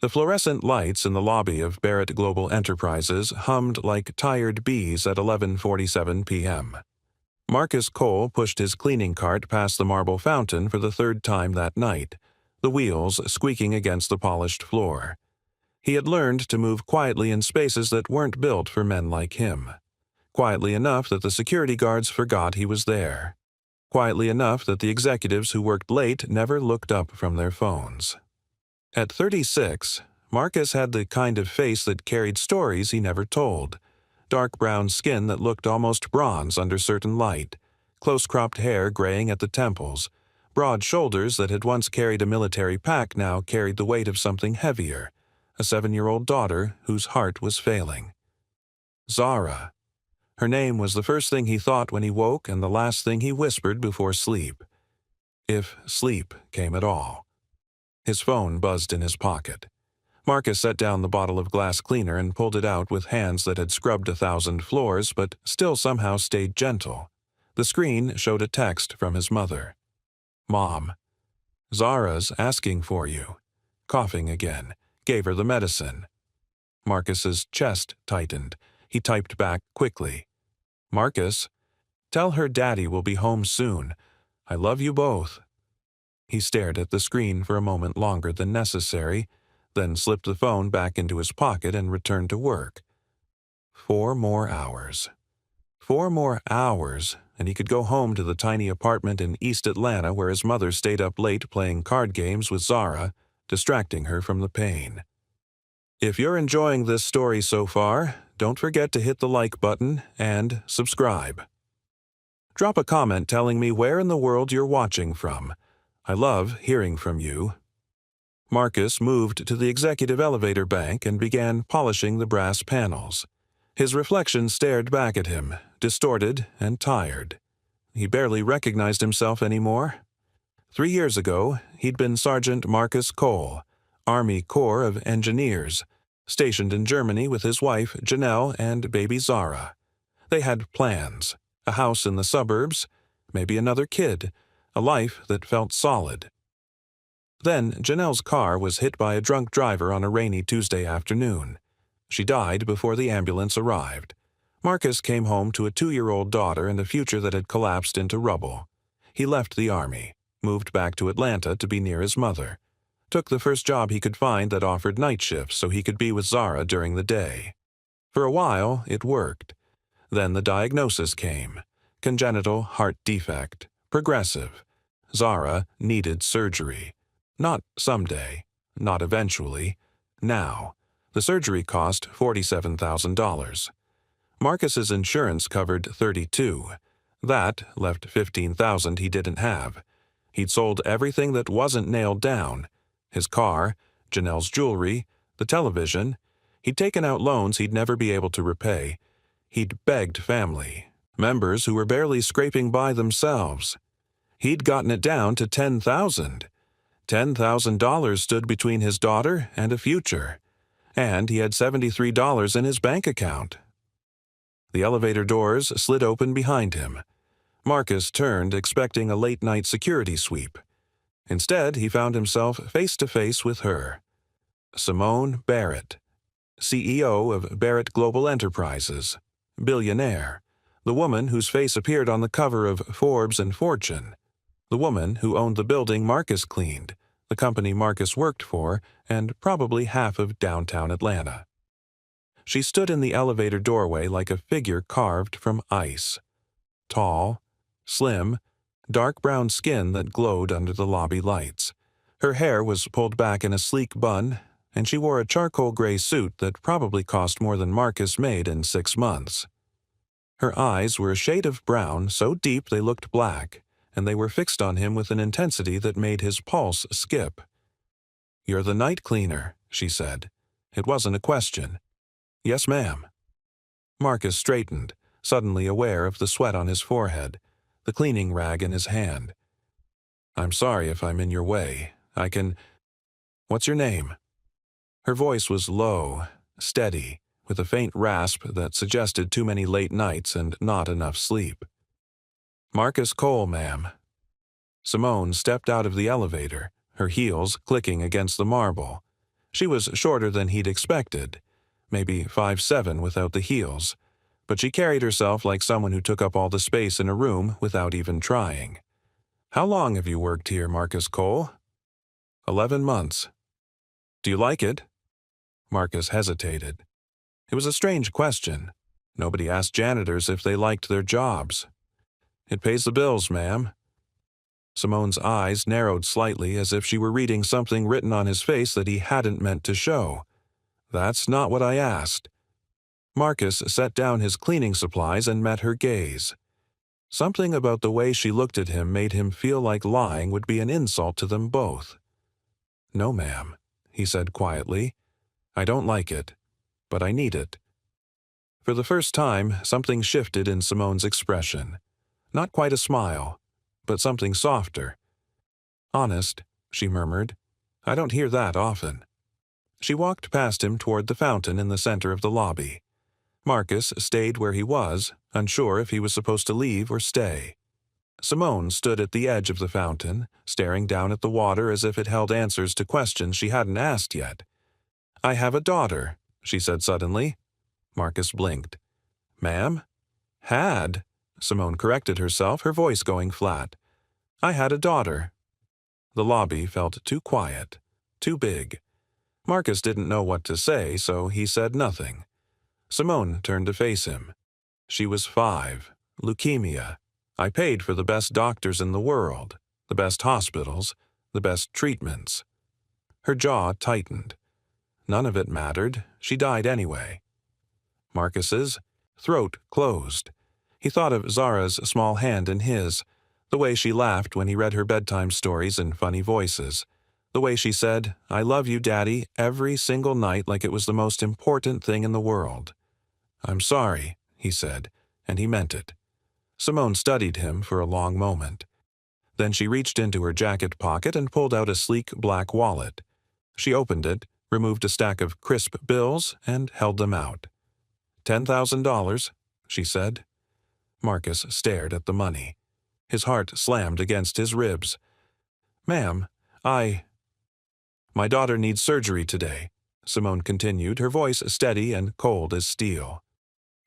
The fluorescent lights in the lobby of Barrett Global Enterprises hummed like tired bees at 11:47 p.m. Marcus Cole pushed his cleaning cart past the marble fountain for the third time that night, the wheels squeaking against the polished floor. He had learned to move quietly in spaces that weren't built for men like him. Quietly enough that the security guards forgot he was there. Quietly enough that the executives who worked late never looked up from their phones. At 36, Marcus had the kind of face that carried stories he never told. Dark brown skin that looked almost bronze under certain light, close-cropped hair graying at the temples, broad shoulders that had once carried a military pack now carried the weight of something heavier, a 7-year-old daughter whose heart was failing. Zara. Her name was the first thing he thought when he woke and the last thing he whispered before sleep. If sleep came at all. His phone buzzed in his pocket. Marcus set down the bottle of glass cleaner and pulled it out with hands that had scrubbed 1,000 floors but still somehow stayed gentle. The screen showed a text from his mother. Mom. Zara's asking for you. Coughing again. Gave her the medicine. Marcus's chest tightened. He typed back quickly. Marcus, tell her Daddy will be home soon. I love you both. He stared at the screen for a moment longer than necessary, then slipped the phone back into his pocket and returned to work. 4 more hours. 4 more hours, and he could go home to the tiny apartment in East Atlanta where his mother stayed up late playing card games with Zara, distracting her from the pain. If you're enjoying this story so far, don't forget to hit the like button and subscribe. Drop a comment telling me where in the world you're watching from. I love hearing from you. Marcus moved to the executive elevator bank and began polishing the brass panels. His reflection stared back at him, distorted and tired. He barely recognized himself anymore. 3 years ago, he'd been Sergeant Marcus Cole, Army Corps of Engineers, stationed in Germany with his wife Janelle and baby Zara. They had plans, a house in the suburbs, maybe another kid, a life that felt solid. Then Janelle's car was hit by a drunk driver on a rainy Tuesday afternoon. She died before the ambulance arrived. Marcus came home to a 2-year-old daughter and a future that had collapsed into rubble. He left the Army, moved back to Atlanta to be near his mother, took the first job he could find that offered night shifts so he could be with Zara during the day. For a while, it worked. Then the diagnosis came. Congenital heart defect. Progressive. Zara needed surgery. Not someday. Not eventually. Now. The surgery cost $47,000. Marcus's insurance covered $32,000. That left $15,000 he didn't have. He'd sold everything that wasn't nailed down. His car, Janelle's jewelry, the television. He'd taken out loans he'd never be able to repay. He'd begged family, members who were barely scraping by themselves. He'd gotten it down to $10,000. $10,000 stood between his daughter and a future. And he had $73 in his bank account. The elevator doors slid open behind him. Marcus turned, expecting a late-night security sweep. Instead, he found himself face-to-face with her. Simone Barrett, CEO of Barrett Global Enterprises, billionaire, the woman whose face appeared on the cover of Forbes and Fortune, the woman who owned the building Marcus cleaned, the company Marcus worked for, and probably half of downtown Atlanta. She stood in the elevator doorway like a figure carved from ice. Tall, slim, dark brown skin that glowed under the lobby lights. Her hair was pulled back in a sleek bun, and she wore a charcoal gray suit that probably cost more than Marcus made in 6 months. Her eyes were a shade of brown so deep they looked black, and they were fixed on him with an intensity that made his pulse skip. "You're the night cleaner," she said. It wasn't a question. "Yes, ma'am." Marcus straightened, suddenly aware of the sweat on his forehead, the cleaning rag in his hand. "I'm sorry if I'm in your way. I can... What's your name?" Her voice was low, steady, with a faint rasp that suggested too many late nights and not enough sleep. "Marcus Cole, ma'am." Simone stepped out of the elevator, her heels clicking against the marble. She was shorter than he'd expected, maybe 5'7" without the heels, but she carried herself like someone who took up all the space in a room without even trying. "How long have you worked here, Marcus Cole?" 11 months. "Do you like it?" Marcus hesitated. It was a strange question. Nobody asked janitors if they liked their jobs. "It pays the bills, ma'am." Simone's eyes narrowed slightly as if she were reading something written on his face that he hadn't meant to show. "That's not what I asked." Marcus set down his cleaning supplies and met her gaze. Something about the way she looked at him made him feel like lying would be an insult to them both. "No, ma'am," he said quietly. "I don't like it, but I need it." For the first time, something shifted in Simone's expression. Not quite a smile, but something softer. "Honest," she murmured. "I don't hear that often." She walked past him toward the fountain in the center of the lobby. Marcus stayed where he was, unsure if he was supposed to leave or stay. Simone stood at the edge of the fountain, staring down at the water as if it held answers to questions she hadn't asked yet. "I have a daughter," she said suddenly. Marcus blinked. "Ma'am?" "Had," Simone corrected herself, her voice going flat. "I had a daughter." The lobby felt too quiet, too big. Marcus didn't know what to say, so he said nothing. Simone turned to face him. "She was 5, leukemia. I paid for the best doctors in the world, the best hospitals, the best treatments." Her jaw tightened. None of it mattered. She died anyway. Marcus's throat closed. He thought of Zara's small hand in his, the way she laughed when he read her bedtime stories in funny voices, the way she said, "I love you, Daddy," every single night like it was the most important thing in the world. "I'm sorry," he said, and he meant it. Simone studied him for a long moment. Then she reached into her jacket pocket and pulled out a sleek black wallet. She opened it, removed a stack of crisp bills, and held them out. $10,000, she said. Marcus stared at the money. His heart slammed against his ribs. "Ma'am, My daughter needs surgery today," Simone continued, her voice steady and cold as steel.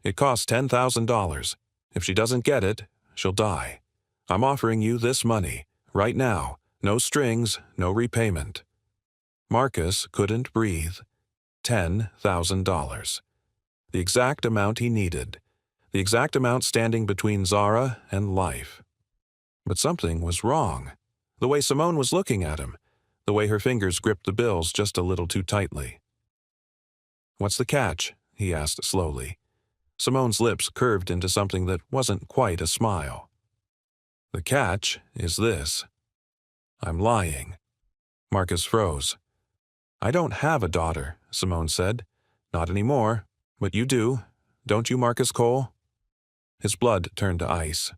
"It costs $10,000. If she doesn't get it, she'll die. I'm offering you this money, right now. No strings, no repayment." Marcus couldn't breathe. $10,000. The exact amount he needed. The exact amount standing between Zara and life. But something was wrong. The way Simone was looking at him. The way her fingers gripped the bills just a little too tightly. "What's the catch?" he asked slowly. Simone's lips curved into something that wasn't quite a smile. "The catch is this. I'm lying." Marcus froze. "I don't have a daughter," Simone said. "Not anymore. But you do. Don't you, Marcus Cole?" His blood turned to ice.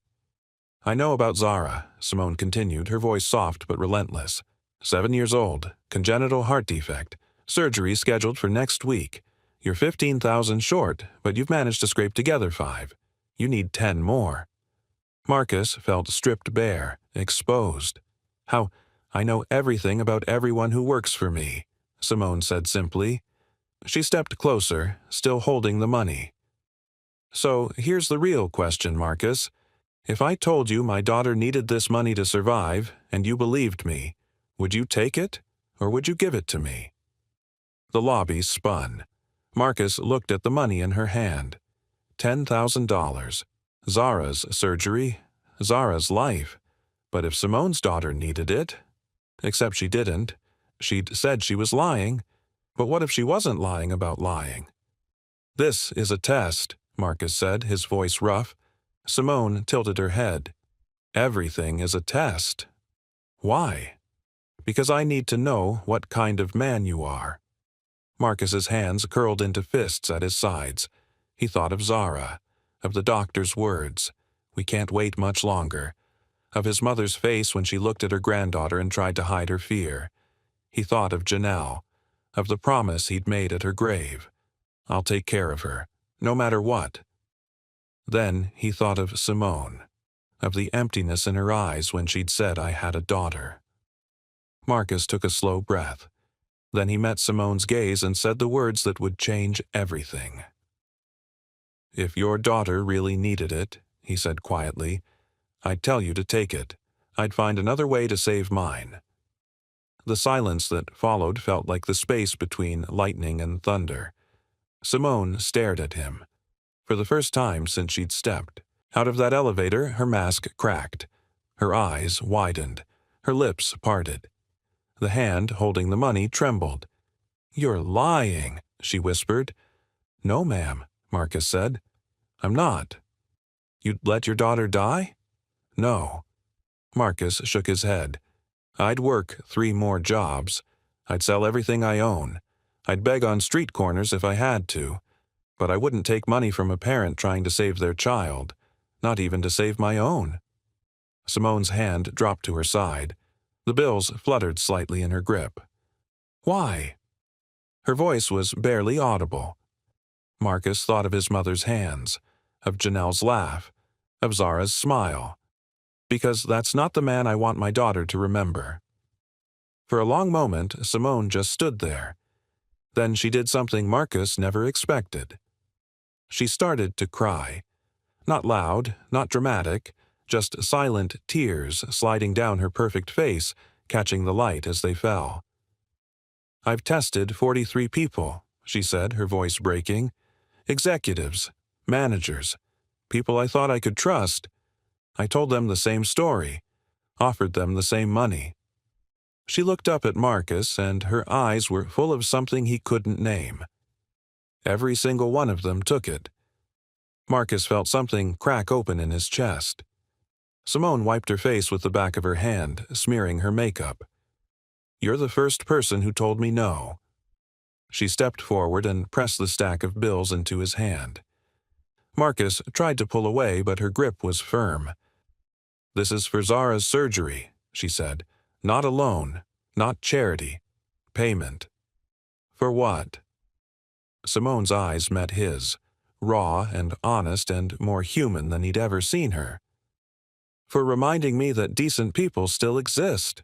"I know about Zara," Simone continued, her voice soft but relentless. 7 years old, congenital heart defect, surgery scheduled for next week. You're 15,000 short, but you've managed to scrape together 5. You need 10 more. Marcus felt stripped bare, exposed. I know everything about everyone who works for me," Simone said simply. She stepped closer, still holding the money. "So here's the real question, Marcus. If I told you my daughter needed this money to survive, and you believed me, would you take it, or would you give it to me?" The lobby spun. Marcus looked at the money in her hand. $10,000. Zara's surgery. Zara's life. But if Simone's daughter needed it? Except she didn't. She'd said she was lying. But what if she wasn't lying about lying? "This is a test," Marcus said, his voice rough. Simone tilted her head. "Everything is a test." "Why?" "Because I need to know what kind of man you are." Marcus's hands curled into fists at his sides. He thought of Zara, of the doctor's words, "We can't wait much longer," of his mother's face when she looked at her granddaughter and tried to hide her fear. He thought of Janelle, of the promise he'd made at her grave. "I'll take care of her, no matter what." Then he thought of Simone, of the emptiness in her eyes when she'd said I had a daughter. Marcus took a slow breath. Then he met Simone's gaze and said the words that would change everything. "If your daughter really needed it," he said quietly, "I'd tell you to take it. I'd find another way to save mine." The silence that followed felt like the space between lightning and thunder. Simone stared at him. For the first time since she'd stepped out of that elevator, her mask cracked. Her eyes widened. Her lips parted. The hand holding the money trembled. "You're lying," she whispered. "No, ma'am," Marcus said. "I'm not." "You'd let your daughter die?" "No." Marcus shook his head. "I'd work 3 more jobs. I'd sell everything I own. I'd beg on street corners if I had to. But I wouldn't take money from a parent trying to save their child, not even to save my own." Simone's hand dropped to her side. The bills fluttered slightly in her grip. "Why?" Her voice was barely audible. Marcus thought of his mother's hands, of Janelle's laugh, of Zara's smile. "Because that's not the man I want my daughter to remember." For a long moment, Simone just stood there. Then she did something Marcus never expected. She started to cry. Not loud, not dramatic, just silent tears sliding down her perfect face, catching the light as they fell. "I've tested 43 people," she said, her voice breaking. "Executives, managers, people I thought I could trust. I told them the same story, offered them the same money." She looked up at Marcus, and her eyes were full of something he couldn't name. Every single one of them took it. Marcus felt something crack open in his chest. Simone wiped her face with the back of her hand, smearing her makeup. "You're the first person who told me no." She stepped forward and pressed the stack of bills into his hand. Marcus tried to pull away, but her grip was firm. "This is for Zara's surgery," she said. "Not a loan, not charity. Payment." "For what?" Simone's eyes met his, raw and honest and more human than he'd ever seen her. "For reminding me that decent people still exist."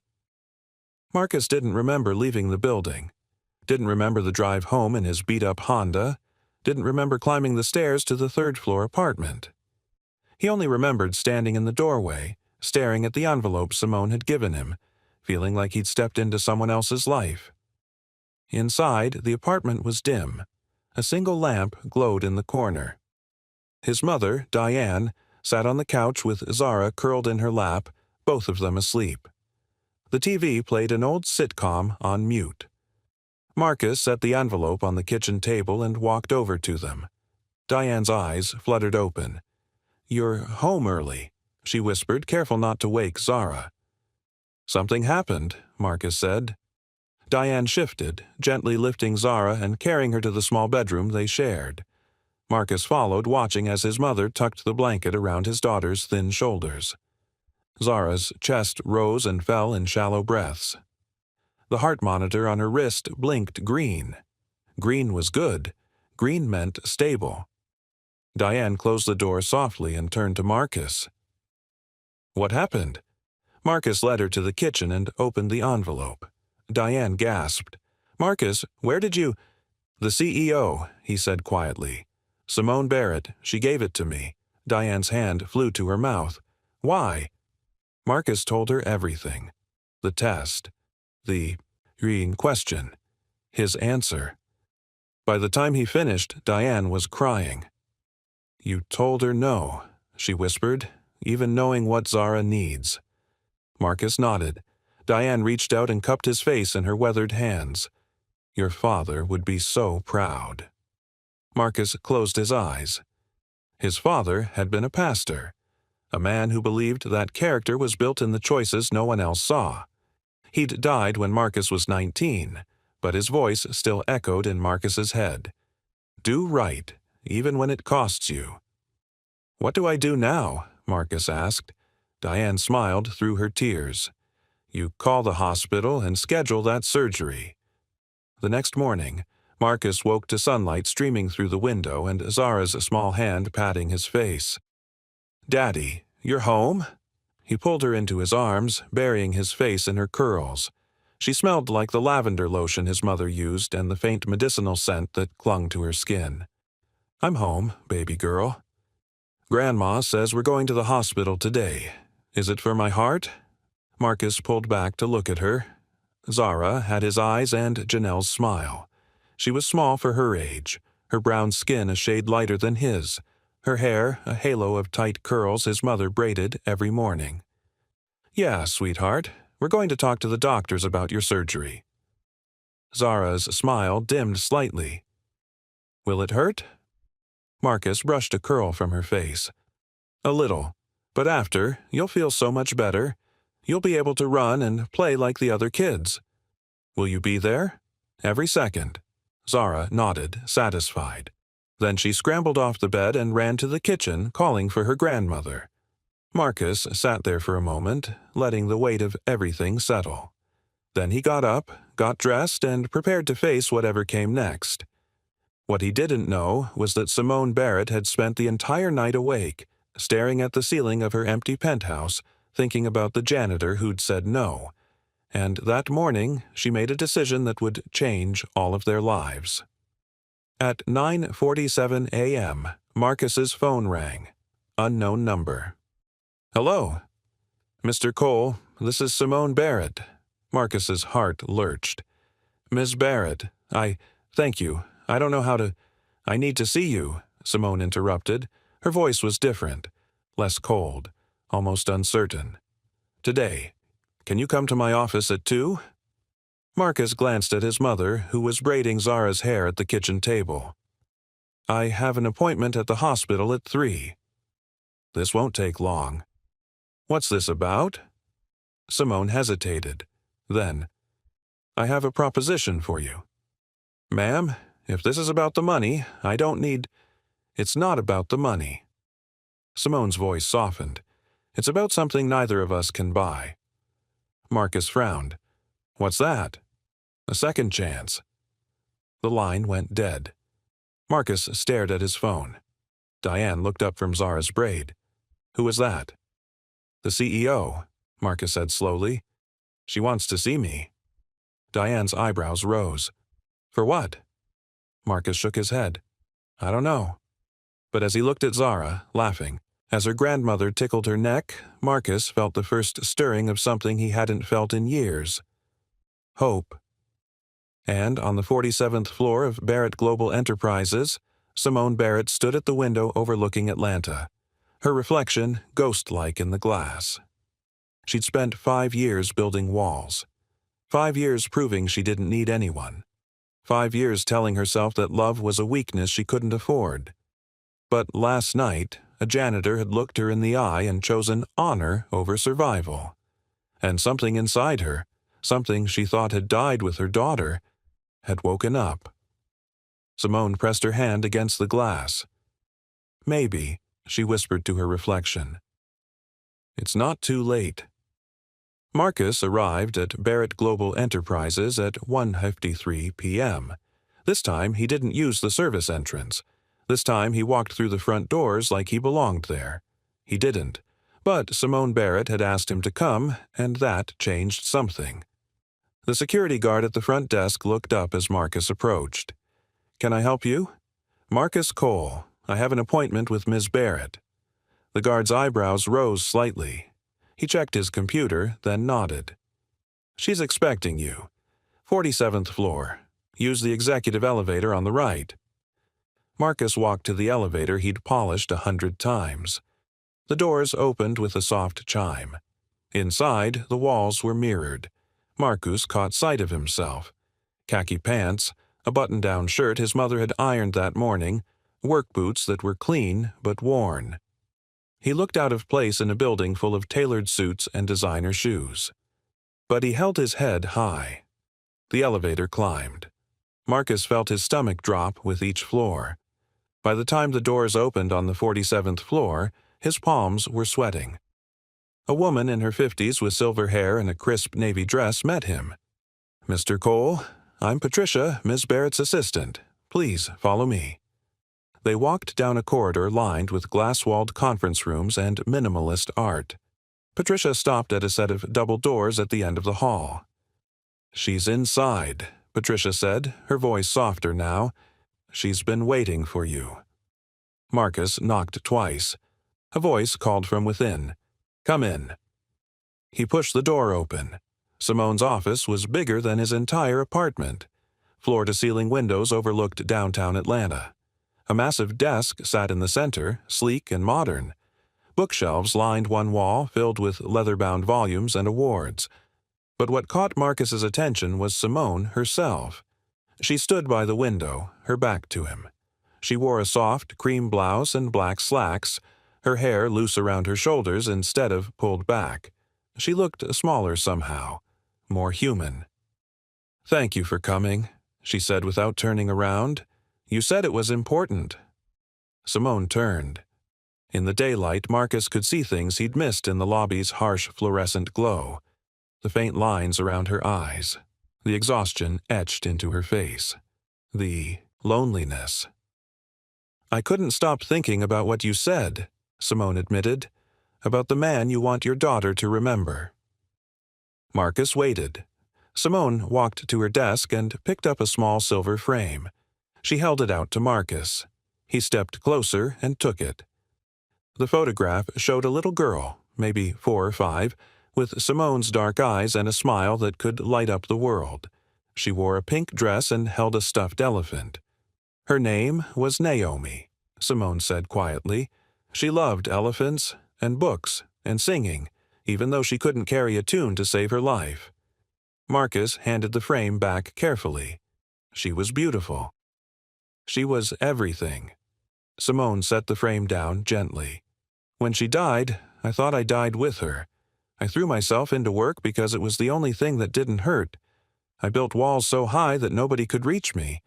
Marcus didn't remember leaving the building, didn't remember the drive home in his beat-up Honda, didn't remember climbing the stairs to the 3rd-floor apartment. He only remembered standing in the doorway, staring at the envelope Simone had given him, feeling like he'd stepped into someone else's life. Inside, the apartment was dim. A single lamp glowed in the corner. His mother, Diane, sat on the couch with Zara curled in her lap, both of them asleep. The TV played an old sitcom on mute. Marcus set the envelope on the kitchen table and walked over to them. Diane's eyes fluttered open. "You're home early," she whispered, careful not to wake Zara. "Something happened," Marcus said. Diane shifted, gently lifting Zara and carrying her to the small bedroom they shared. Marcus followed, watching as his mother tucked the blanket around his daughter's thin shoulders. Zara's chest rose and fell in shallow breaths. The heart monitor on her wrist blinked green. Green was good. Green meant stable. Diane closed the door softly and turned to Marcus. "What happened?" Marcus led her to the kitchen and opened the envelope. Diane gasped. "Marcus, where did you—" "The CEO," he said quietly. "Simone Barrett. She gave it to me." Diane's hand flew to her mouth. "Why?" Marcus told her everything. The test. The question. His answer. By the time he finished, Diane was crying. "You told her no," she whispered, "even knowing what Zara needs." Marcus nodded. Diane reached out and cupped his face in her weathered hands. "Your father would be so proud." Marcus closed his eyes. His father had been a pastor, a man who believed that character was built in the choices no one else saw. He'd died when Marcus was 19, but his voice still echoed in Marcus's head. "Do right, even when it costs you." "What do I do now?" Marcus asked. Diane smiled through her tears. "You call the hospital and schedule that surgery." The next morning, Marcus woke to sunlight streaming through the window and Zara's small hand patting his face. "Daddy, you're home?" He pulled her into his arms, burying his face in her curls. She smelled like the lavender lotion his mother used and the faint medicinal scent that clung to her skin. "I'm home, baby girl. Grandma says we're going to the hospital today. Is it for my heart?" Marcus pulled back to look at her. Zara had his eyes and Janelle's smile. She was small for her age, her brown skin a shade lighter than his, her hair a halo of tight curls his mother braided every morning. "Yeah, sweetheart, we're going to talk to the doctors about your surgery." Zara's smile dimmed slightly. "Will it hurt?" Marcus brushed a curl from her face. "A little, but after, you'll feel so much better. You'll be able to run and play like the other kids. Will you be there?" "Every second." Zara nodded, satisfied. Then she scrambled off the bed and ran to the kitchen, calling for her grandmother. Marcus sat there for a moment, letting the weight of everything settle. Then he got up, got dressed, and prepared to face whatever came next. What he didn't know was that Simone Barrett had spent the entire night awake, staring at the ceiling of her empty penthouse, thinking about the janitor who'd said no. And that morning, she made a decision that would change all of their lives. At 9:47 a.m., Marcus's phone rang. Unknown number. "Hello. Mr. Cole, this is Simone Barrett." Marcus's heart lurched. "Miss Barrett, thank you. I don't know how to— I need to see you," Simone interrupted. Her voice was different, less cold, almost uncertain. "Today. Can you come to my office at 2? Marcus glanced at his mother, who was braiding Zara's hair at the kitchen table. "I have an appointment at the hospital at 3. "This won't take long." "What's this about?" Simone hesitated. Then, "I have a proposition for you." "Ma'am, if this is about the money, I don't need—" "It's not about the money." Simone's voice softened. "It's about something neither of us can buy." Marcus frowned. "What's that?" "A second chance." The line went dead. Marcus stared at his phone. Diane looked up from Zara's braid. "Who was that?" "The CEO," Marcus said slowly. "She wants to see me." Diane's eyebrows rose. "For what?" Marcus shook his head. "I don't know." But as he looked at Zara, laughing, as her grandmother tickled her neck, Marcus felt the first stirring of something he hadn't felt in years. Hope. And on the 47th floor of Barrett Global Enterprises, Simone Barrett stood at the window overlooking Atlanta, her reflection ghost-like in the glass. She'd spent 5 years building walls. 5 years proving she didn't need anyone. 5 years telling herself that love was a weakness she couldn't afford. But last night, a janitor had looked her in the eye and chosen honor over survival. And something inside her, something she thought had died with her daughter, had woken up. Simone pressed her hand against the glass. "Maybe," she whispered to her reflection. "It's not too late." Marcus arrived at Barrett Global Enterprises at 1:53 p.m. This time he didn't use the service entrance. This time he walked through the front doors like he belonged there. He didn't, but Simone Barrett had asked him to come, and that changed something. The security guard at the front desk looked up as Marcus approached. "Can I help you?" "Marcus Cole. I have an appointment with Ms. Barrett." The guard's eyebrows rose slightly. He checked his computer, then nodded. "She's expecting you. 47th floor. Use the executive elevator on the right." Marcus walked to the elevator he'd polished 100 times. The doors opened with a soft chime. Inside, the walls were mirrored. Marcus caught sight of himself. Khaki pants, a button-down shirt his mother had ironed that morning, work boots that were clean but worn. He looked out of place in a building full of tailored suits and designer shoes. But he held his head high. The elevator climbed. Marcus felt his stomach drop with each floor. By the time the doors opened on the 47th floor, his palms were sweating. A woman in her 50s with silver hair and a crisp navy dress met him. "Mr. Cole, I'm Patricia, Ms. Barrett's assistant. Please follow me." They walked down a corridor lined with glass-walled conference rooms and minimalist art. Patricia stopped at a set of double doors at the end of the hall. "She's inside," Patricia said, her voice softer now. "She's been waiting for you." Marcus knocked twice. A voice called from within. "Come in." He pushed the door open. Simone's office was bigger than his entire apartment. Floor-to-ceiling windows overlooked downtown Atlanta. A massive desk sat in the center, sleek and modern. Bookshelves lined one wall, filled with leather-bound volumes and awards. But what caught Marcus's attention was Simone herself. She stood by the window, her back to him. She wore a soft cream blouse and black slacks, her hair loose around her shoulders instead of pulled back. She looked smaller somehow, more human. "Thank you for coming," she said without turning around. "You said it was important." Simone turned. In the daylight, Marcus could see things he'd missed in the lobby's harsh fluorescent glow. The faint lines around her eyes, the exhaustion etched into her face, the loneliness. "I couldn't stop thinking about what you said," Simone admitted, "about the man you want your daughter to remember." Marcus waited. Simone walked to her desk and picked up a small silver frame. She held it out to Marcus. He stepped closer and took it. The photograph showed a little girl, maybe 4 or 5, with Simone's dark eyes and a smile that could light up the world. She wore a pink dress and held a stuffed elephant. Her name was Naomi, Simone said quietly. She loved elephants and books and singing, even though she couldn't carry a tune to save her life. Marcus handed the frame back carefully. She was beautiful. She was everything. Simone set the frame down gently. "When she died, I thought I died with her. I threw myself into work because it was the only thing that didn't hurt. I built walls so high that nobody could reach me.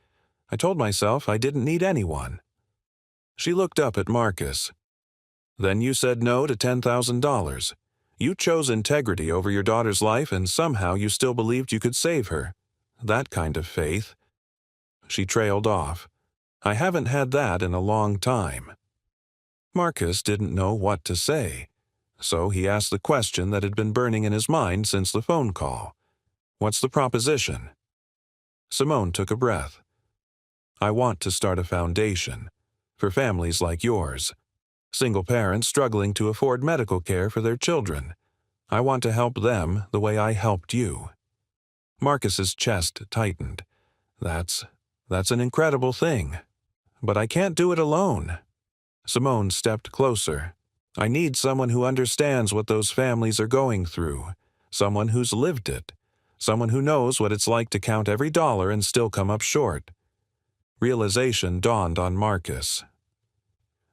I told myself I didn't need anyone." She looked up at Marcus. "Then you said no to $10,000. You chose integrity over your daughter's life, and somehow you still believed you could save her. That kind of faith." She trailed off. "I haven't had that in a long time." Marcus didn't know what to say, so he asked the question that had been burning in his mind since the phone call. "What's the proposition?" Simone took a breath. "I want to start a foundation for families like yours. Single parents struggling to afford medical care for their children. I want to help them the way I helped you." Marcus's chest tightened. That's an incredible thing. But I can't do it alone." Simone stepped closer. "I need someone who understands what those families are going through, someone who's lived it, someone who knows what it's like to count every dollar and still come up short." Realization dawned on Marcus.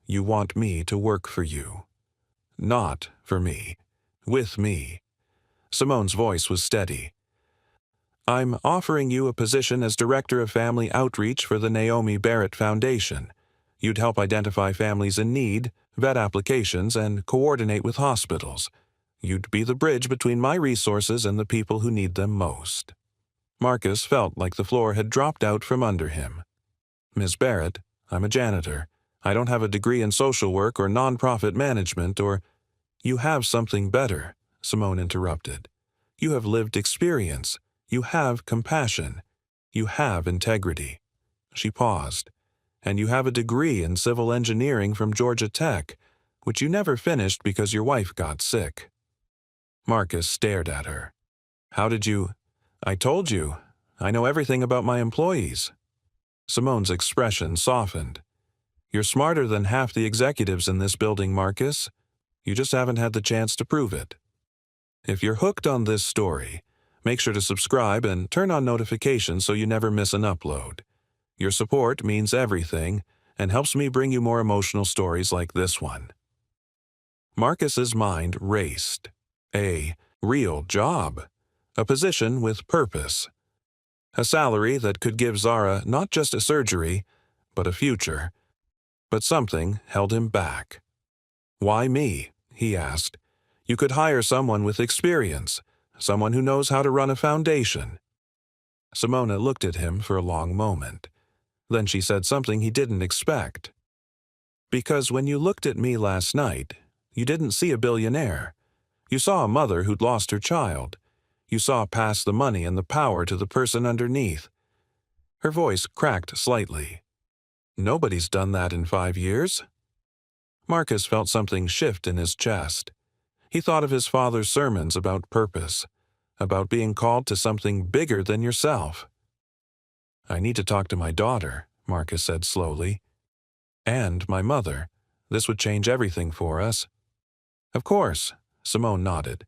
"You want me to work for you. Not for me. With me." Simone's voice was steady. "I'm offering you a position as Director of Family Outreach for the Naomi Barrett Foundation. You'd help identify families in need, vet applications, and coordinate with hospitals. You'd be the bridge between my resources and the people who need them most." Marcus felt like the floor had dropped out from under him. "Ms. Barrett, I'm a janitor. I don't have a degree in social work or nonprofit management or—" "You have something better," Simone interrupted. "You have lived experience. You have compassion. You have integrity." She paused. "And you have a degree in civil engineering from Georgia Tech, which you never finished because your wife got sick." Marcus stared at her. "How did you—" "I told you. I know everything about my employees." Simone's expression softened. "You're smarter than half the executives in this building, Marcus. You just haven't had the chance to prove it." If you're hooked on this story, make sure to subscribe and turn on notifications so you never miss an upload. Your support means everything and helps me bring you more emotional stories like this one. Marcus's mind raced. A real job. A position with purpose. A salary that could give Zara not just a surgery, but a future. But something held him back. "Why me?" he asked. "You could hire someone with experience, someone who knows how to run a foundation." Simone looked at him for a long moment. Then she said something he didn't expect. "Because when you looked at me last night, you didn't see a billionaire. You saw a mother who'd lost her child. You saw past the money and the power to the person underneath. Her voice cracked slightly. Nobody's done that in 5 years. Marcus felt something shift in his chest. He thought of his father's sermons about purpose, about being called to something bigger than yourself. I need to talk to my daughter, Marcus said slowly. And my mother. This would change everything for us. Of course, Simone nodded.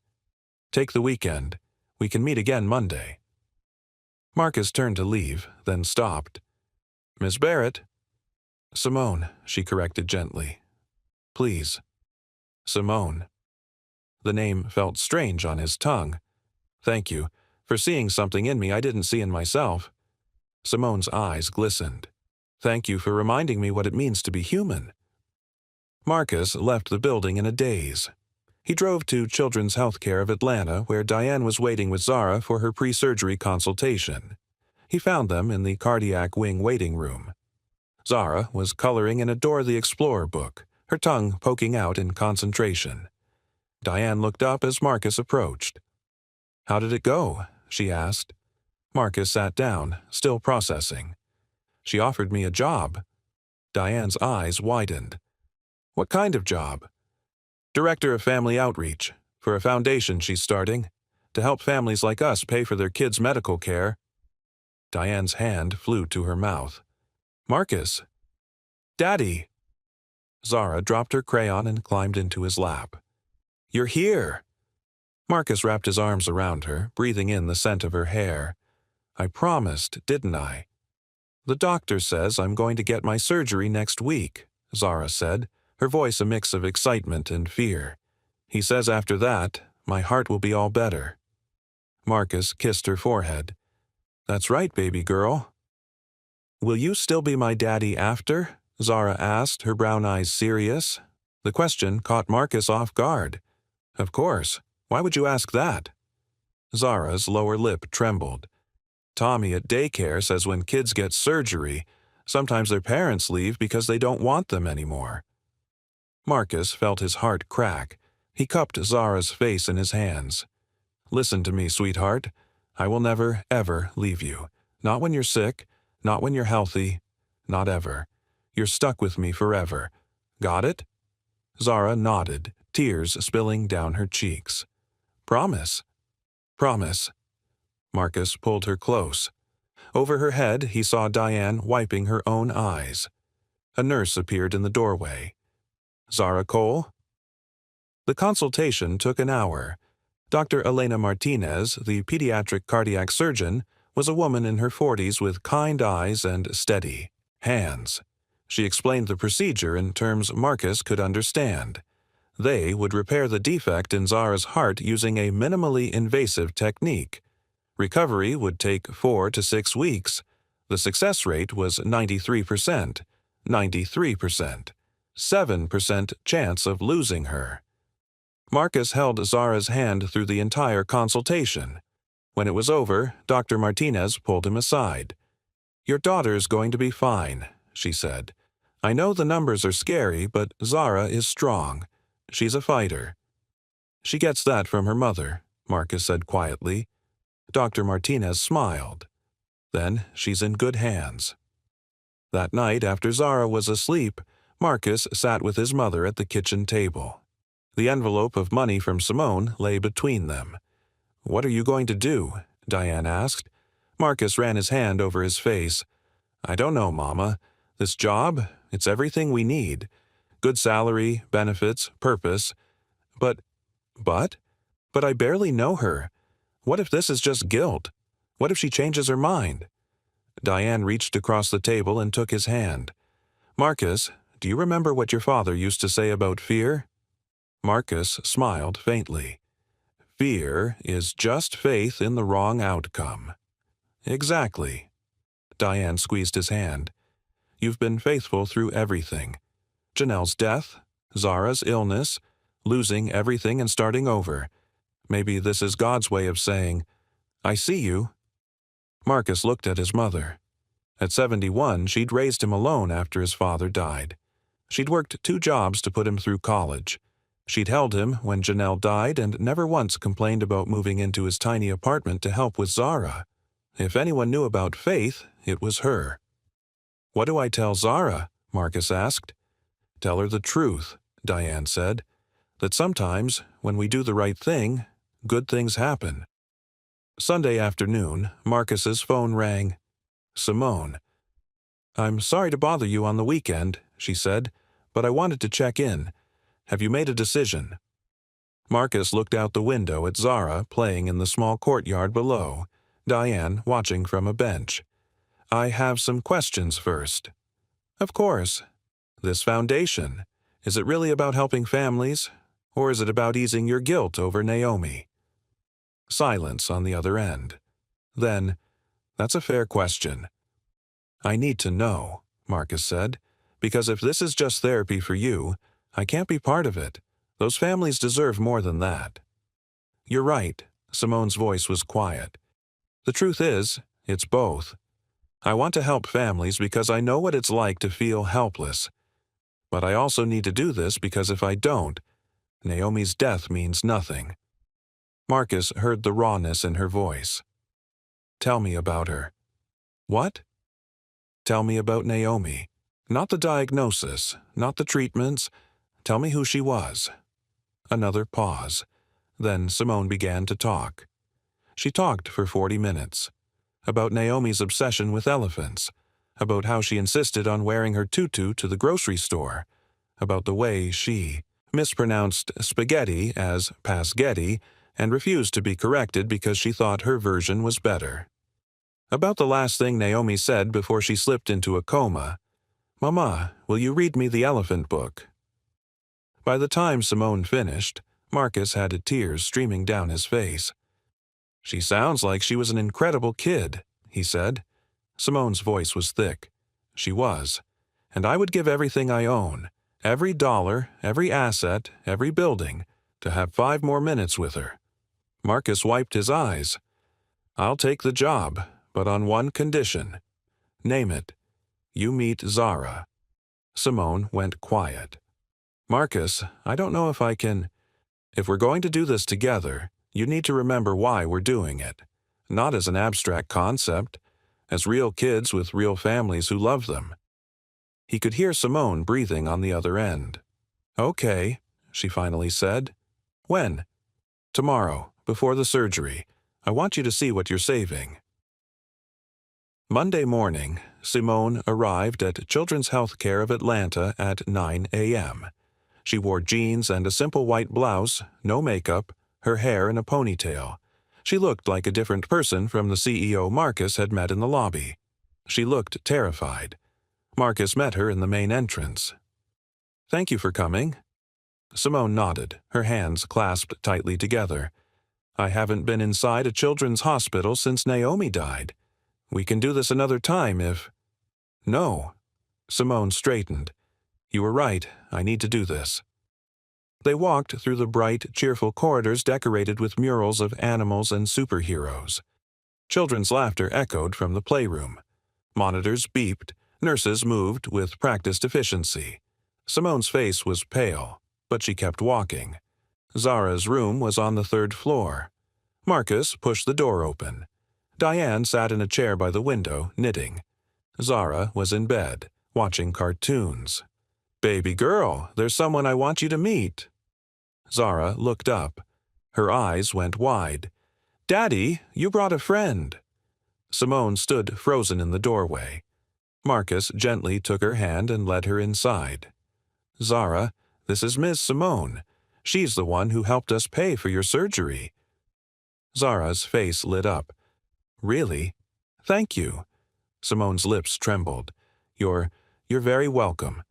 Take the weekend. We can meet again Monday. Marcus turned to leave, then stopped. Miss Barrett? Simone, she corrected gently. Please. Simone. The name felt strange on his tongue. Thank you for seeing something in me I didn't see in myself. Simone's eyes glistened. Thank you for reminding me what it means to be human. Marcus left the building in a daze. He drove to Children's Healthcare of Atlanta, where Diane was waiting with Zara for her pre-surgery consultation. He found them in the cardiac wing waiting room. Zara was coloring in a Dora the Explorer book, her tongue poking out in concentration. Diane looked up as Marcus approached. How did it go? She asked. Marcus sat down, still processing. She offered me a job. Diane's eyes widened. What kind of job? Director of Family Outreach, for a foundation she's starting, to help families like us pay for their kids' medical care. Diane's hand flew to her mouth. Marcus. Daddy. Zara dropped her crayon and climbed into his lap. You're here. Marcus wrapped his arms around her, breathing in the scent of her hair. I promised, didn't I? The doctor says I'm going to get my surgery next week, Zara said, her voice a mix of excitement and fear. He says after that, my heart will be all better. Marcus kissed her forehead. That's right, baby girl. Will you still be my daddy after? Zara asked, her brown eyes serious. The question caught Marcus off guard. Of course. Why would you ask that? Zara's lower lip trembled. Tommy at daycare says when kids get surgery, sometimes their parents leave because they don't want them anymore. Marcus felt his heart crack. He cupped Zara's face in his hands. Listen to me, sweetheart. I will never, ever leave you. Not when you're sick, not when you're healthy, not ever. You're stuck with me forever. Got it? Zara nodded, tears spilling down her cheeks. Promise. Promise. Marcus pulled her close. Over her head, he saw Diane wiping her own eyes. A nurse appeared in the doorway. Zara Cole? The consultation took an hour. Dr. Elena Martinez, the pediatric cardiac surgeon, was a woman in her 40s with kind eyes and steady hands. She explained the procedure in terms Marcus could understand. They would repair the defect in Zara's heart using a minimally invasive technique. Recovery would take 4 to 6 weeks. The success rate was 93%. 93%. 7% chance of losing her. Marcus held Zara's hand through the entire consultation. When it was over, Dr. Martinez pulled him aside. Your daughter's going to be fine, she said. I know the numbers are scary, but Zara is strong. She's a fighter. She gets that from her mother, Marcus said quietly. Dr. Martinez smiled. Then she's in good hands. That night, after Zara was asleep, Marcus sat with his mother at the kitchen table. The envelope of money from Simone lay between them. What are you going to do? Diane asked. Marcus ran his hand over his face. I don't know, Mama. This job, it's everything we need. Good salary, benefits, purpose. But I barely know her. What if this is just guilt? What if she changes her mind? Diane reached across the table and took his hand. Marcus, do you remember what your father used to say about fear? Marcus smiled faintly. Fear is just faith in the wrong outcome. Exactly. Diane squeezed his hand. You've been faithful through everything. Janelle's death, Zara's illness, losing everything and starting over. Maybe this is God's way of saying, I see you. Marcus looked at his mother. At 71, she'd raised him alone after his father died. She'd worked 2 jobs to put him through college. She'd held him when Janelle died and never once complained about moving into his tiny apartment to help with Zara. If anyone knew about Faith, it was her. "What do I tell Zara?" Marcus asked. "Tell her the truth," Diane said. "That sometimes, when we do the right thing, good things happen." Sunday afternoon, Marcus's phone rang. Simone. "I'm sorry to bother you on the weekend," she said, "but I wanted to check in. Have you made a decision?" Marcus looked out the window at Zara playing in the small courtyard below, Diane watching from a bench. "I have some questions first." "Of course. This foundation, is it really about helping families, or is it about easing your guilt over Naomi?" Silence on the other end. Then, "That's a fair question." "I need to know," Marcus said, "because if this is just therapy for you, I can't be part of it. Those families deserve more than that." "You're right," Simone's voice was quiet. "The truth is, it's both. I want to help families because I know what it's like to feel helpless. But I also need to do this because if I don't, Naomi's death means nothing." Marcus heard the rawness in her voice. "Tell me about her." "What?" "Tell me about Naomi. Not the diagnosis, not the treatments. Tell me who she was." Another pause. Then Simone began to talk. She talked for 40 minutes. About Naomi's obsession with elephants. About how she insisted on wearing her tutu to the grocery store. About the way she mispronounced spaghetti as pasgetti and refused to be corrected because she thought her version was better. About the last thing Naomi said before she slipped into a coma. "Mama, will you read me the elephant book?" By the time Simone finished, Marcus had tears streaming down his face. "She sounds like she was an incredible kid," he said. Simone's voice was thick. "She was. And I would give everything I own, every dollar, every asset, every building, to have 5 more minutes with her." Marcus wiped his eyes. "I'll take the job, but on one condition." "Name it." "You meet Zara." Simone went quiet. "Marcus, I don't know if I can. If we're going to do this together, you need to remember why we're doing it. Not as an abstract concept, as real kids with real families who love them." He could hear Simone breathing on the other end. "Okay," she finally said. "When?" "Tomorrow, before the surgery. I want you to see what you're saving." Monday morning, Simone arrived at Children's Healthcare of Atlanta at 9 a.m. She wore jeans and a simple white blouse, no makeup, her hair in a ponytail. She looked like a different person from the CEO Marcus had met in the lobby. She looked terrified. Marcus met her in the main entrance. "Thank you for coming." Simone nodded, her hands clasped tightly together. "I haven't been inside a children's hospital since Naomi died. We can do this another time if—" "No." Simone straightened. "You were right. I need to do this." They walked through the bright, cheerful corridors decorated with murals of animals and superheroes. Children's laughter echoed from the playroom. Monitors beeped, nurses moved with practiced efficiency. Simone's face was pale, but she kept walking. Zara's room was on the 3rd floor. Marcus pushed the door open. Diane sat in a chair by the window, knitting. Zara was in bed, watching cartoons. "Baby girl, there's someone I want you to meet." Zara looked up. Her eyes went wide. "Daddy, you brought a friend." Simone stood frozen in the doorway. Marcus gently took her hand and led her inside. "Zara, this is Miss Simone. She's the one who helped us pay for your surgery." Zara's face lit up. "Really? Thank you." Simone's lips trembled. You're very welcome."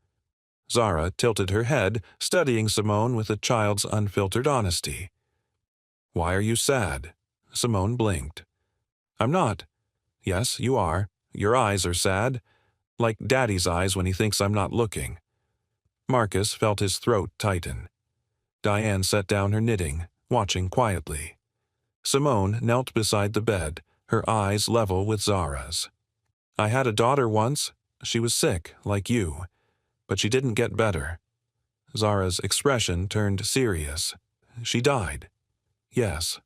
Zara tilted her head, studying Simone with a child's unfiltered honesty. "Why are you sad?" Simone blinked. "I'm not." "Yes, you are. Your eyes are sad. Like Daddy's eyes when he thinks I'm not looking." Marcus felt his throat tighten. Diane set down her knitting, watching quietly. Simone knelt beside the bed, her eyes level with Zara's. "I had a daughter once. She was sick, like you. But she didn't get better." Zara's expression turned serious. She died. Yes.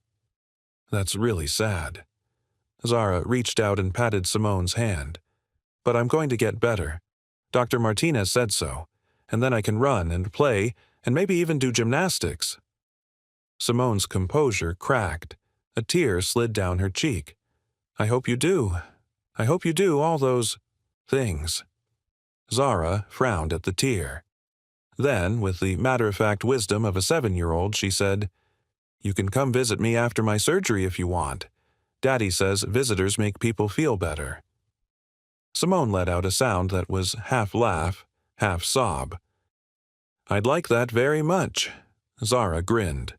That's really sad. Zara reached out and patted Simone's hand. But I'm going to get better. Dr. Martinez said so. And then I can run and play and maybe even do gymnastics. Simone's composure cracked. A tear slid down her cheek. I hope you do. I hope you do all those things. Zara frowned at the tear. Then, with the matter-of-fact wisdom of a 7-year-old, she said, You can come visit me after my surgery if you want. Daddy says visitors make people feel better. Simone let out a sound that was half laugh, half sob. I'd like that very much. Zara grinned.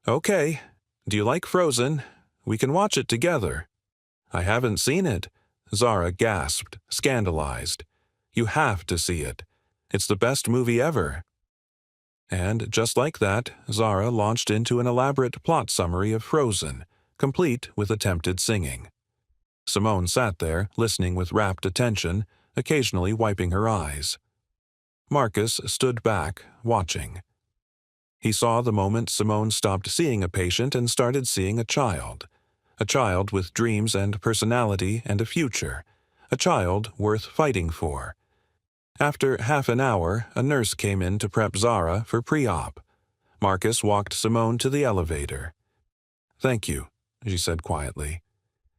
Okay. Do you like Frozen? We can watch it together. I haven't seen it. Zara gasped, scandalized. You have to see it. It's the best movie ever. And just like that, Zara launched into an elaborate plot summary of Frozen, complete with attempted singing. Simone sat there, listening with rapt attention, occasionally wiping her eyes. Marcus stood back, watching. He saw the moment Simone stopped seeing a patient and started seeing a child with dreams and personality and a future, a child worth fighting for. After half an hour, a nurse came in to prep Zara for pre-op. Marcus walked Simone to the elevator. Thank you, she said quietly,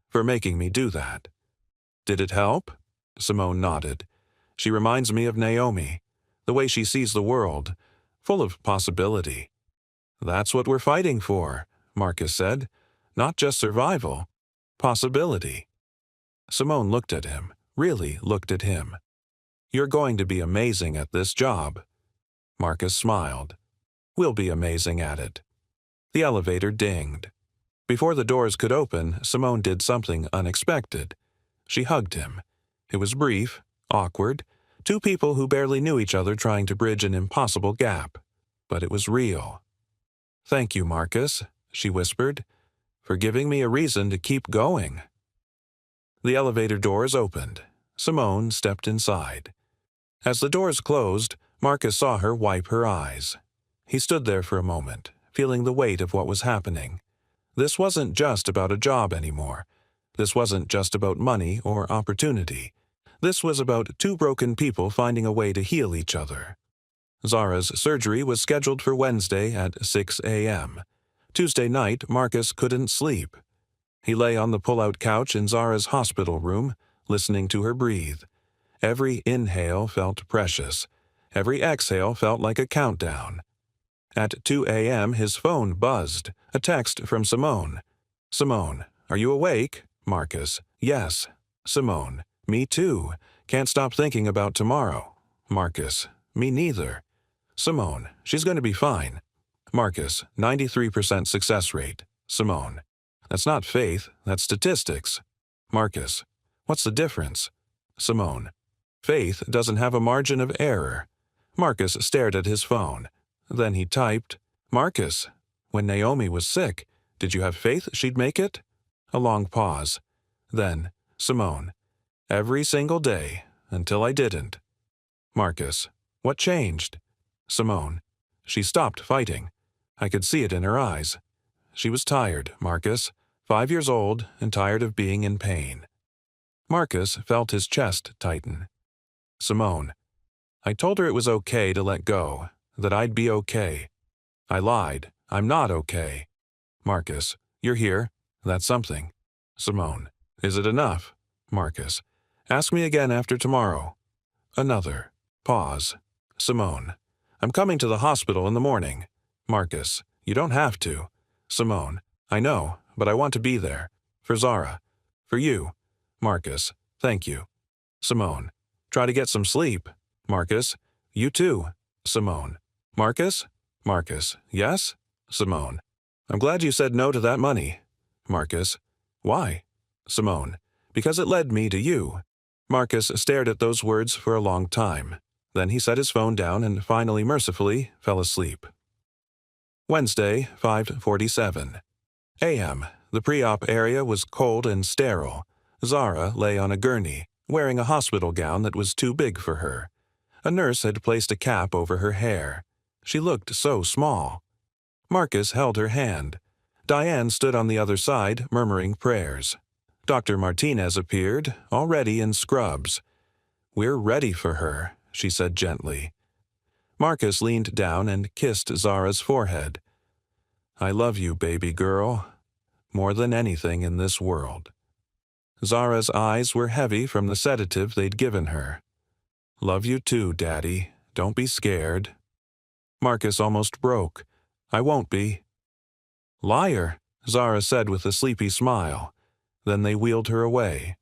for making me do that. Did it help? Simone nodded. She reminds me of Naomi, the way she sees the world, full of possibility. That's what we're fighting for, Marcus said. Not just survival, possibility. Simone looked at him, really looked at him. You're going to be amazing at this job. Marcus smiled. We'll be amazing at it. The elevator dinged. Before the doors could open, Simone did something unexpected. She hugged him. It was brief, awkward, two people who barely knew each other trying to bridge an impossible gap. But it was real. Thank you, Marcus, she whispered, for giving me a reason to keep going. The elevator doors opened. Simone stepped inside. As the doors closed, Marcus saw her wipe her eyes. He stood there for a moment, feeling the weight of what was happening. This wasn't just about a job anymore. This wasn't just about money or opportunity. This was about two broken people finding a way to heal each other. Zara's surgery was scheduled for Wednesday at 6 a.m. Tuesday night, Marcus couldn't sleep. He lay on the pull-out couch in Zara's hospital room, listening to her breathe. Every inhale felt precious. Every exhale felt like a countdown. At 2 a.m., his phone buzzed, a text from Simone. Simone, are you awake? Marcus, yes. Simone, me too. Can't stop thinking about tomorrow. Marcus, me neither. Simone, she's going to be fine. Marcus, 93% success rate. Simone, that's not faith, that's statistics. Marcus, what's the difference? Simone, faith doesn't have a margin of error. Marcus stared at his phone. Then he typed, Marcus, when Naomi was sick, did you have faith she'd make it? A long pause. Then, Simone, every single day, until I didn't. Marcus, what changed? Simone, she stopped fighting. I could see it in her eyes. She was tired, Marcus, 5 years old and tired of being in pain. Marcus felt his chest tighten. Simone, I told her it was okay to let go, that I'd be okay. I lied. I'm not okay. Marcus, you're here. That's something. Simone, is it enough? Marcus, ask me again after tomorrow. Another. Pause. Simone, I'm coming to the hospital in the morning. Marcus, you don't have to. Simone, I know, but I want to be there. For Zara. For you. Marcus, thank you. Simone, try to get some sleep. Marcus, you too. Simone, Marcus? Marcus, yes? Simone, I'm glad you said no to that money. Marcus, why? Simone, because it led me to you. Marcus stared at those words for a long time. Then he set his phone down and finally, mercifully, fell asleep. Wednesday, 5:47 a.m. The pre-op area was cold and sterile. Zara lay on a gurney, wearing a hospital gown that was too big for her. A nurse had placed a cap over her hair. She looked so small. Marcus held her hand. Diane stood on the other side, murmuring prayers. Dr. Martinez appeared, already in scrubs. "We're ready for her," she said gently. Marcus leaned down and kissed Zara's forehead. "I love you, baby girl, more than anything in this world." Zara's eyes were heavy from the sedative they'd given her. "Love you too, Daddy. Don't be scared." Marcus almost broke. "I won't be." "Liar," Zara said with a sleepy smile. Then they wheeled her away.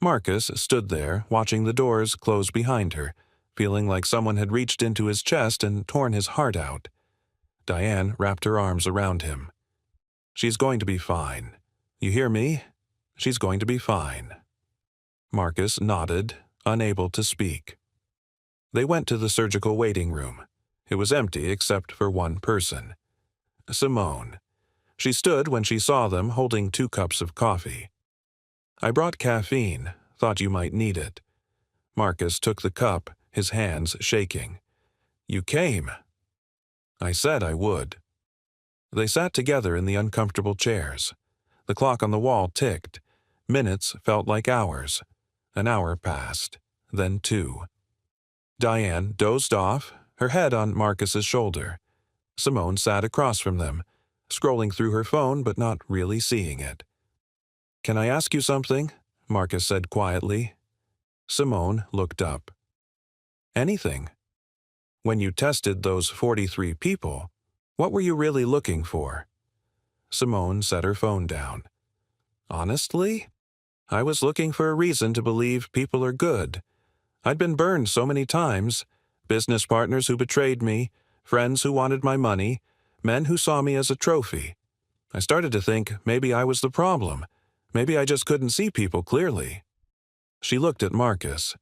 Marcus stood there, watching the doors close behind her, feeling like someone had reached into his chest and torn his heart out. Diane wrapped her arms around him. "She's going to be fine. You hear me? She's going to be fine." Marcus nodded, unable to speak. They went to the surgical waiting room. It was empty except for one person. Simone. She stood when she saw them, holding 2 cups of coffee. "I brought caffeine. Thought you might need it." Marcus took the cup, his hands shaking. "You came." "I said I would." They sat together in the uncomfortable chairs. The clock on the wall ticked. Minutes felt like hours. An hour passed, then 2. Diane dozed off, her head on Marcus's shoulder. Simone sat across from them, scrolling through her phone but not really seeing it. "Can I ask you something?" Marcus said quietly. Simone looked up. "Anything. When you tested those 43 people, what were you really looking for?" Simone set her phone down. "Honestly, I was looking for a reason to believe people are good. I'd been burned so many times. Business partners who betrayed me, friends who wanted my money, men who saw me as a trophy. I started to think maybe I was the problem. Maybe I just couldn't see people clearly." She looked at Marcus.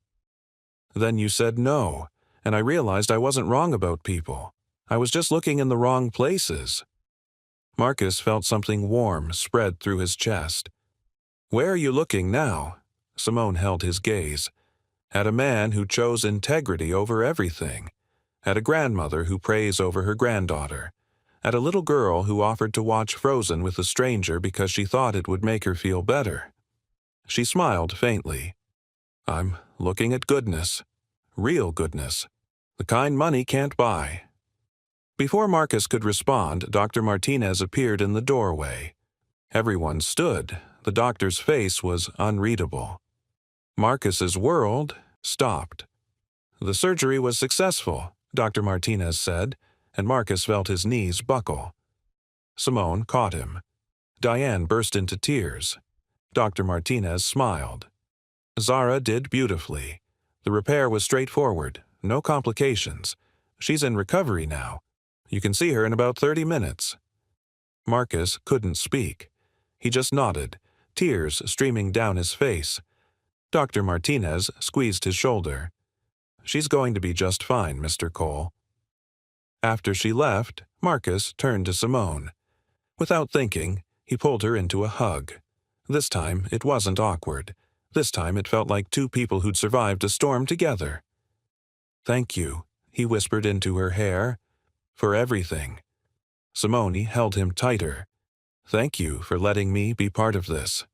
"Then you said no, and I realized I wasn't wrong about people. I was just looking in the wrong places." Marcus felt something warm spread through his chest. "Where are you looking now?" Simone held his gaze. "At a man who chose integrity over everything. At a grandmother who prays over her granddaughter. At a little girl who offered to watch Frozen with a stranger because she thought it would make her feel better." She smiled faintly. "I'm looking at goodness. Real goodness. The kind money can't buy." Before Marcus could respond, Dr. Martinez appeared in the doorway. Everyone stood. The doctor's face was unreadable. Marcus's world stopped. "The surgery was successful," Dr. Martinez said, and Marcus felt his knees buckle. Simone caught him. Diane burst into tears. Dr. Martinez smiled. "Zara did beautifully. The repair was straightforward, no complications. She's in recovery now. You can see her in about 30 minutes." Marcus couldn't speak. He just nodded, tears streaming down his face. Dr. Martinez squeezed his shoulder. "She's going to be just fine, Mr. Cole." After she left, Marcus turned to Simone. Without thinking, he pulled her into a hug. This time, it wasn't awkward. This time, it felt like 2 people who'd survived a storm together. "Thank you," he whispered into her hair, "for everything." Simone held him tighter. "Thank you for letting me be part of this."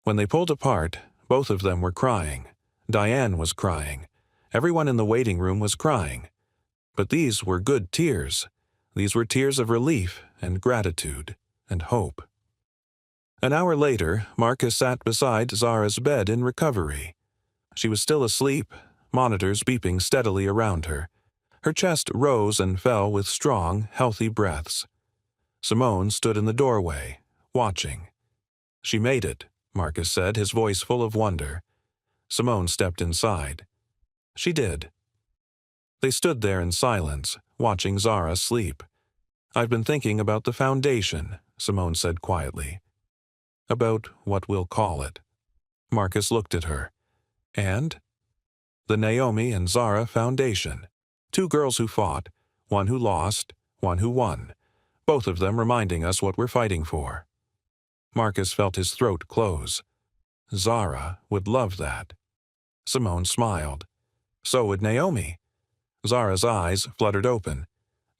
When they pulled apart, both of them were crying. Diane was crying. Everyone in the waiting room was crying. But these were good tears. These were tears of relief and gratitude and hope. An hour later, Marcus sat beside Zara's bed in recovery. She was still asleep, monitors beeping steadily around her. Her chest rose and fell with strong, healthy breaths. Simone stood in the doorway, watching. "She made it," Marcus said, his voice full of wonder. Simone stepped inside. She did. They stood there in silence, watching Zara sleep. "I've been thinking about the foundation," Simone said quietly. "About what we'll call it." Marcus looked at her. "And?" "The Naomi and Zara Foundation. 2 girls who fought, one who lost, one who won. Both of them reminding us what we're fighting for." Marcus felt his throat close. Zara would love that. Simone smiled. So would Naomi. Zara's eyes fluttered open.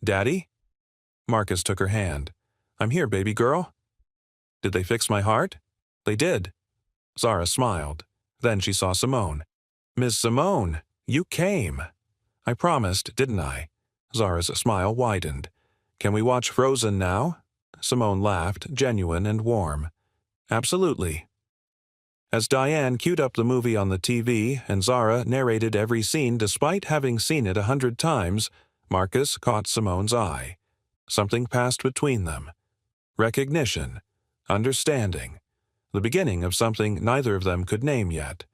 "Daddy?" Marcus took her hand. "I'm here, baby girl." "Did they fix my heart?" "They did." Zara smiled. Then she saw Simone. "Miss Simone, you came." "I promised, didn't I?" Zara's smile widened. "Can we watch Frozen now?" Simone laughed, genuine and warm. "Absolutely." As Diane queued up the movie on the TV and Zara narrated every scene despite having seen it 100 times, Marcus caught Simone's eye. Something passed between them. Recognition. Understanding. The beginning of something neither of them could name yet.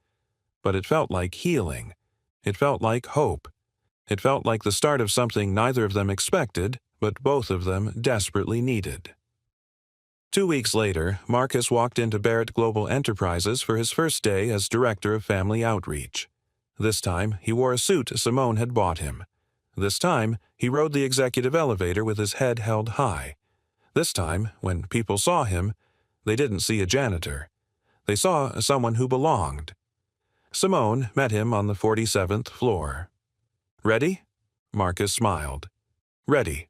But it felt like healing. It felt like hope. It felt like the start of something neither of them expected, but both of them desperately needed. 2 weeks later, Marcus walked into Barrett Global Enterprises for his first day as Director of Family Outreach. This time, he wore a suit Simone had bought him. This time, he rode the executive elevator with his head held high. This time, when people saw him, they didn't see a janitor. They saw someone who belonged. Simone met him on the 47th floor. "Ready?" Marcus smiled. "Ready."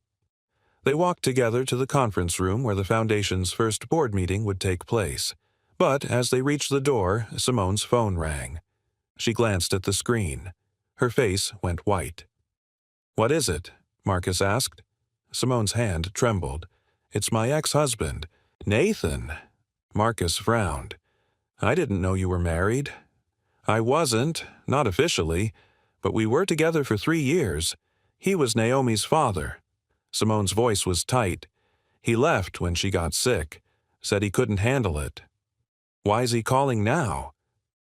They walked together to the conference room where the Foundation's first board meeting would take place. But as they reached the door, Simone's phone rang. She glanced at the screen. Her face went white. "What is it?" Marcus asked. Simone's hand trembled. "It's my ex-husband, Nathan." Marcus frowned. "I didn't know you were married." "I wasn't, not officially, but we were together for 3 years. He was Naomi's father." Simone's voice was tight. "He left when she got sick. Said he couldn't handle it." "Why is he calling now?"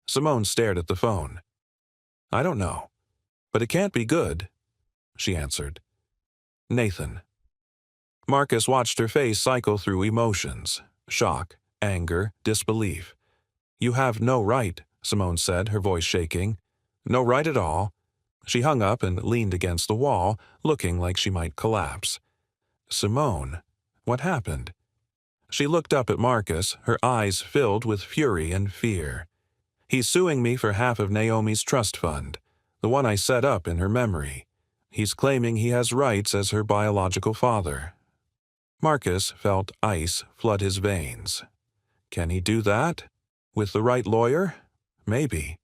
Simone stared at the phone. "I don't know. But it can't be good," she answered. "Nathan." Marcus watched her face cycle through emotions. Shock, anger, disbelief. "You have no right," Simone said, her voice shaking. "No right at all." She hung up and leaned against the wall, looking like she might collapse. "Simone, what happened?" She looked up at Marcus, her eyes filled with fury and fear. "He's suing me for half of Naomi's trust fund, the one I set up in her memory. He's claiming he has rights as her biological father." Marcus felt ice flood his veins. Can he do that? With the right lawyer? Maybe.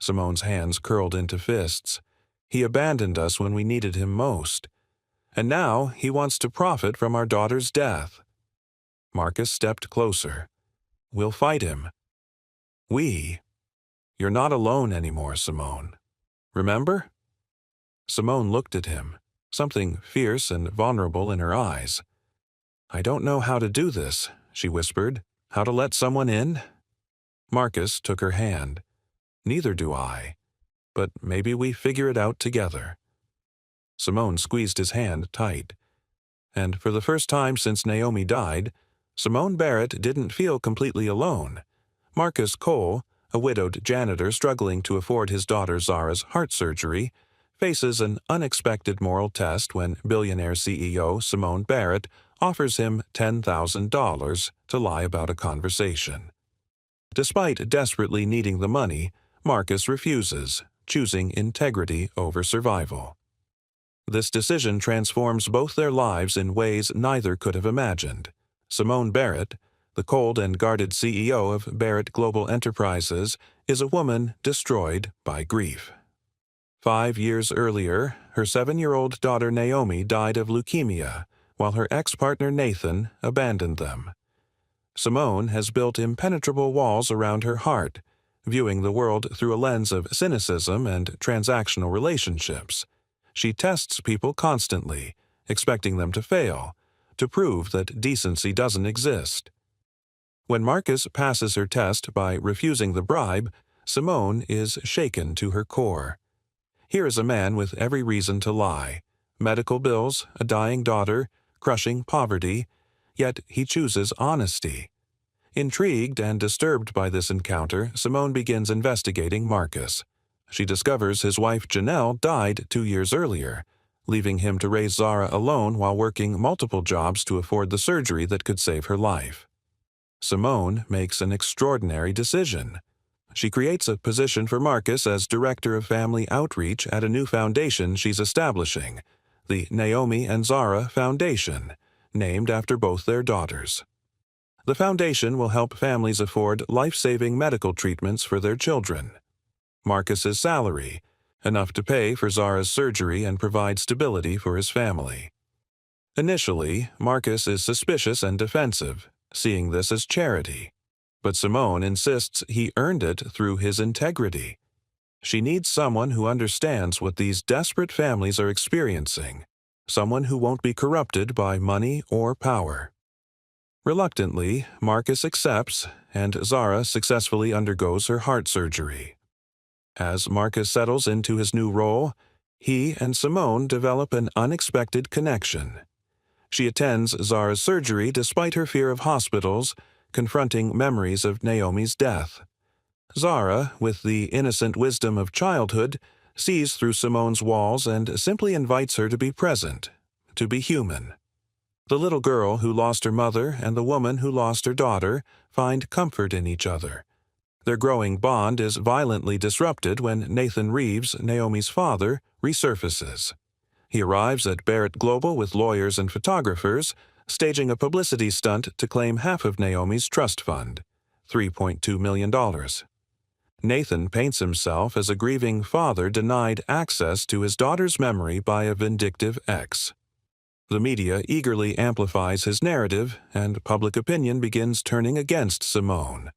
Simone's hands curled into fists. He abandoned us when we needed him most. And now he wants to profit from our daughter's death. Marcus stepped closer. "We'll fight him." "We? You're not alone anymore, Simone. Remember?" Simone looked at him, something fierce and vulnerable in her eyes. "I don't know how to do this," she whispered. "How to let someone in?" Marcus took her hand. "Neither do I. But maybe we figure it out together." Simone squeezed his hand tight. And for the first time since Naomi died, Simone Barrett didn't feel completely alone. Marcus Cole, a widowed janitor struggling to afford his daughter Zara's heart surgery, faces an unexpected moral test when billionaire CEO Simone Barrett offers him $10,000 to lie about a conversation. Despite desperately needing the money, Marcus refuses, choosing integrity over survival. This decision transforms both their lives in ways neither could have imagined. Simone Barrett, the cold and guarded CEO of Barrett Global Enterprises, is a woman destroyed by grief. 5 years earlier, her 7-year-old daughter Naomi died of leukemia, while her ex-partner Nathan abandoned them. Simone has built impenetrable walls around her heart, viewing the world through a lens of cynicism and transactional relationships. She tests people constantly, expecting them to fail, to prove that decency doesn't exist. When Marcus passes her test by refusing the bribe, Simone is shaken to her core. Here is a man with every reason to lie: medical bills, a dying daughter, crushing poverty, yet he chooses honesty. Intrigued and disturbed by this encounter, Simone begins investigating Marcus. She discovers his wife Janelle died 2 years earlier, leaving him to raise Zara alone while working multiple jobs to afford the surgery that could save her life. Simone makes an extraordinary decision. She creates a position for Marcus as Director of Family Outreach at a new foundation she's establishing, the Naomi and Zara Foundation, named after both their daughters. The foundation will help families afford life-saving medical treatments for their children. Marcus's salary, enough to pay for Zara's surgery and provide stability for his family. Initially, Marcus is suspicious and defensive, seeing this as charity. But Simone insists he earned it through his integrity. She needs someone who understands what these desperate families are experiencing, someone who won't be corrupted by money or power. Reluctantly, Marcus accepts, and Zara successfully undergoes her heart surgery. As Marcus settles into his new role, he and Simone develop an unexpected connection. She attends Zara's surgery despite her fear of hospitals, confronting memories of Naomi's death. Zara, with the innocent wisdom of childhood, sees through Simone's walls and simply invites her to be present, to be human. The little girl who lost her mother and the woman who lost her daughter find comfort in each other. Their growing bond is violently disrupted when Nathan Reeves, Naomi's father, resurfaces. He arrives at Barrett Global with lawyers and photographers, staging a publicity stunt to claim half of Naomi's trust fund, $3.2 million. Nathan paints himself as a grieving father denied access to his daughter's memory by a vindictive ex. The media eagerly amplifies his narrative, and public opinion begins turning against Simone.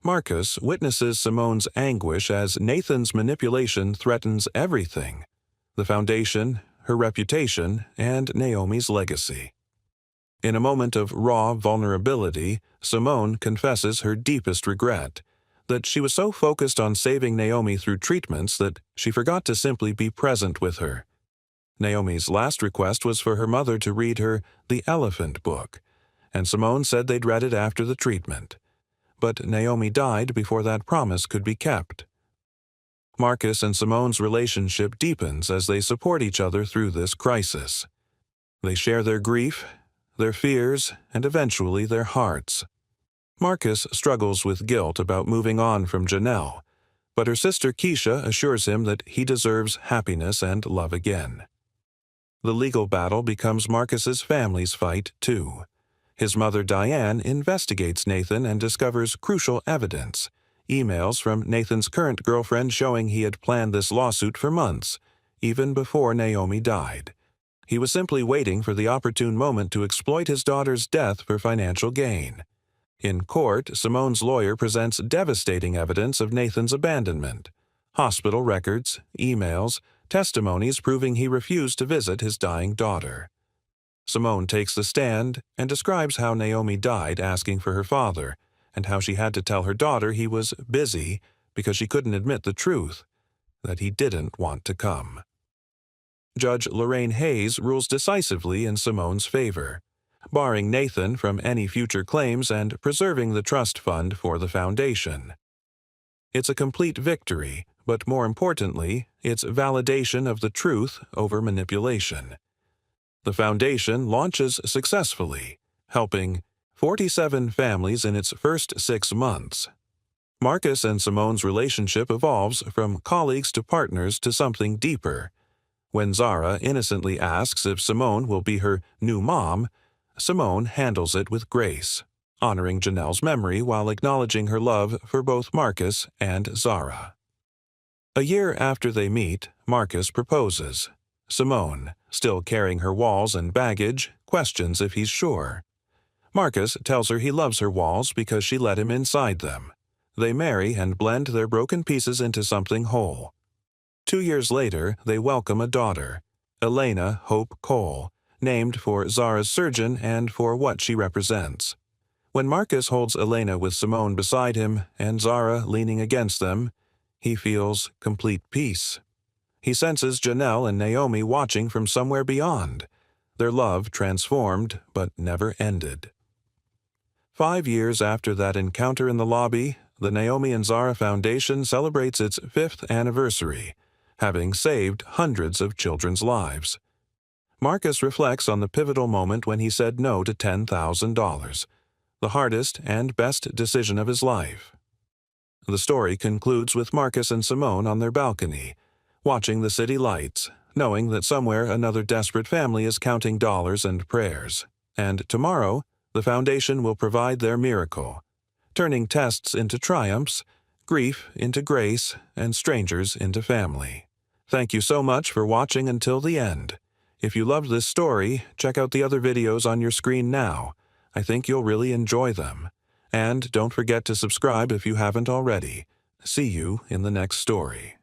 Marcus witnesses Simone's anguish as Nathan's manipulation threatens everything: the foundation, her reputation, and Naomi's legacy. In a moment of raw vulnerability, Simone confesses her deepest regret, that she was so focused on saving Naomi through treatments that she forgot to simply be present with her. Naomi's last request was for her mother to read her The Elephant Book, and Simone said they'd read it after the treatment. But Naomi died before that promise could be kept. Marcus and Simone's relationship deepens as they support each other through this crisis. They share their grief, their fears, and eventually their hearts. Marcus struggles with guilt about moving on from Janelle, but her sister Keisha assures him that he deserves happiness and love again. The legal battle becomes Marcus's family's fight, too. His mother Diane investigates Nathan and discovers crucial evidence, emails from Nathan's current girlfriend showing he had planned this lawsuit for months, even before Naomi died. He was simply waiting for the opportune moment to exploit his daughter's death for financial gain. In court, Simone's lawyer presents devastating evidence of Nathan's abandonment: hospital records, emails, testimonies proving he refused to visit his dying daughter. Simone takes the stand and describes how Naomi died asking for her father, and how she had to tell her daughter he was busy because she couldn't admit the truth, that he didn't want to come. Judge Lorraine Hayes rules decisively in Simone's favor, barring Nathan from any future claims and preserving the trust fund for the foundation. It's a complete victory, but more importantly, it's validation of the truth over manipulation. The foundation launches successfully, helping 47 families in its first 6 months. Marcus and Simone's relationship evolves from colleagues to partners to something deeper. When Zara innocently asks if Simone will be her new mom, Simone handles it with grace, honoring Janelle's memory while acknowledging her love for both Marcus and Zara. A year after they meet, Marcus proposes. Simone, still carrying her walls and baggage, questions if he's sure. Marcus tells her he loves her walls because she let him inside them. They marry and blend their broken pieces into something whole. 2 years later, they welcome a daughter, Elena Hope Cole, named for Zara's surgeon and for what she represents. When Marcus holds Elena with Simone beside him and Zara leaning against them, he feels complete peace. He senses Janelle and Naomi watching from somewhere beyond, their love transformed but never ended. 5 years after that encounter in the lobby, the Naomi and Zara Foundation celebrates its 5th anniversary, having saved hundreds of children's lives. Marcus reflects on the pivotal moment when he said no to $10,000, the hardest and best decision of his life. The story concludes with Marcus and Simone on their balcony, watching the city lights, knowing that somewhere another desperate family is counting dollars and prayers. And tomorrow, the foundation will provide their miracle, turning tests into triumphs, grief into grace, and strangers into family. Thank you so much for watching until the end. If you loved this story, check out the other videos on your screen now. I think you'll really enjoy them. And don't forget to subscribe if you haven't already. See you in the next story.